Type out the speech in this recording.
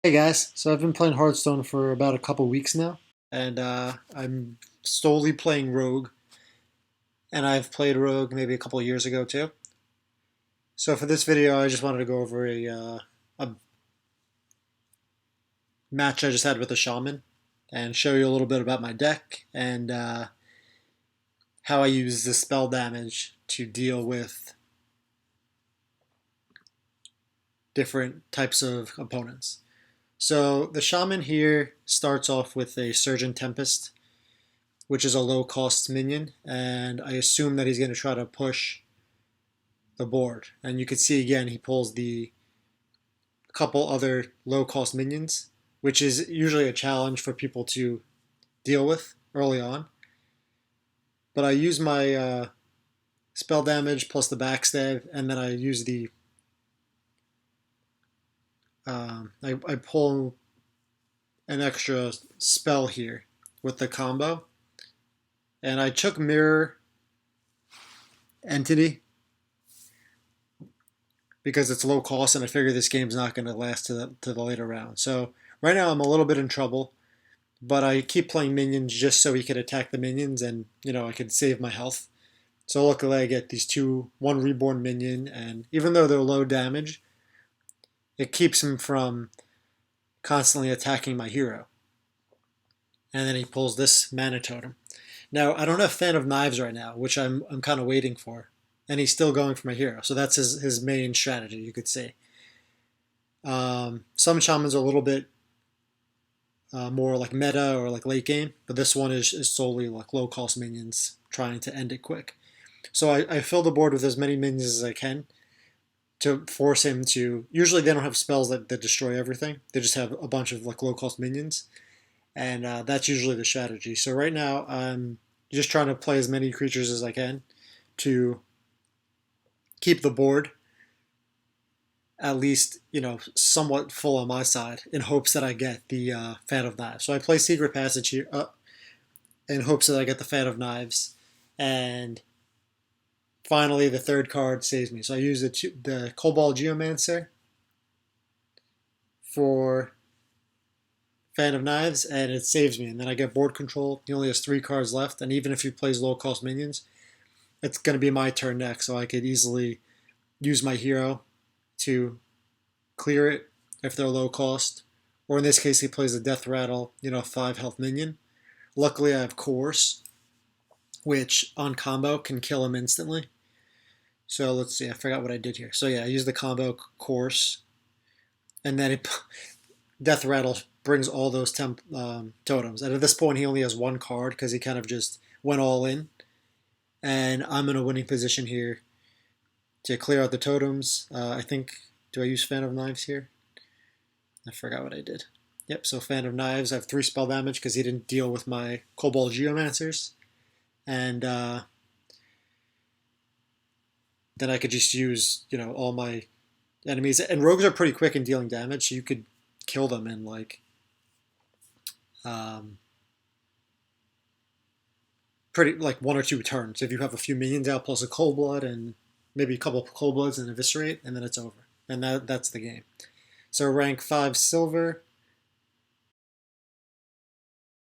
Hey guys, so I've been playing Hearthstone for about a couple weeks now, and I'm solely playing Rogue, and I've played Rogue maybe a couple of years ago too. So for this video, I just wanted to go over a match I just had with a Shaman, and show you a little bit about my deck and how I use the spell damage to deal with different types of opponents. So the Shaman here starts off with a Surgeon Tempest, which is a low cost minion, and I assume that he's going to try to push the board. And you can see again, he pulls the couple other low cost minions, which is usually a challenge for people to deal with early on. But I use my spell damage plus the backstab, and then I use I pull an extra spell here with the combo, and I took Mirror Entity because it's low cost, and I figure this game's not going to last to the later round. So right now I'm a little bit in trouble, but I keep playing minions just so he could attack the minions, and I could save my health. So luckily I get these one reborn minion, and even though they're low damage, it keeps him from constantly attacking my hero. And then he pulls this mana totem. Now I don't have Fan of Knives right now, which I'm kind of waiting for, and he's still going for my hero. So that's his main strategy, you could say. Some shamans are a little bit more like meta or like late game, but this one is solely like low cost minions trying to end it quick. So I fill the board with as many minions as I can to force him to. Usually they don't have spells that destroy everything. They just have a bunch of like low cost minions, and that's usually the strategy. So right now I'm just trying to play as many creatures as I can to keep the board at least somewhat full on my side in hopes that I get the Fan of Knives. So I play Secret Passage here in hopes that I get the Fan of Knives, and finally the third card saves me. So I use the Cobalt Geomancer for Fan of Knives, and it saves me. And then I get board control. He only has 3 cards left, and even if he plays low cost minions, it's going to be my turn next, so I could easily use my hero to clear it if they're low cost. Or in this case, he plays a Death Rattle, 5 health minion. Luckily, I have Course, which on combo can kill him instantly. So let's see, I forgot what I did here. So yeah, I use the combo Course, and then Death Rattle brings all those totems. And at this point, he only has 1 card because he kind of just went all in. And I'm in a winning position here to clear out the totems. I think, do I use Fan of Knives here? I forgot what I did. Yep, so Fan of Knives. I have 3 spell damage because he didn't deal with my Cobalt Geomancers. And then I could just use, all my enemies. And rogues are pretty quick in dealing damage, so you could kill them in like um, pretty like 1 or 2 turns. If you have a few minions out plus a Cold Blood and maybe a couple of Cold Bloods and Eviscerate, and then it's over. And that's the game. So rank 5 silver,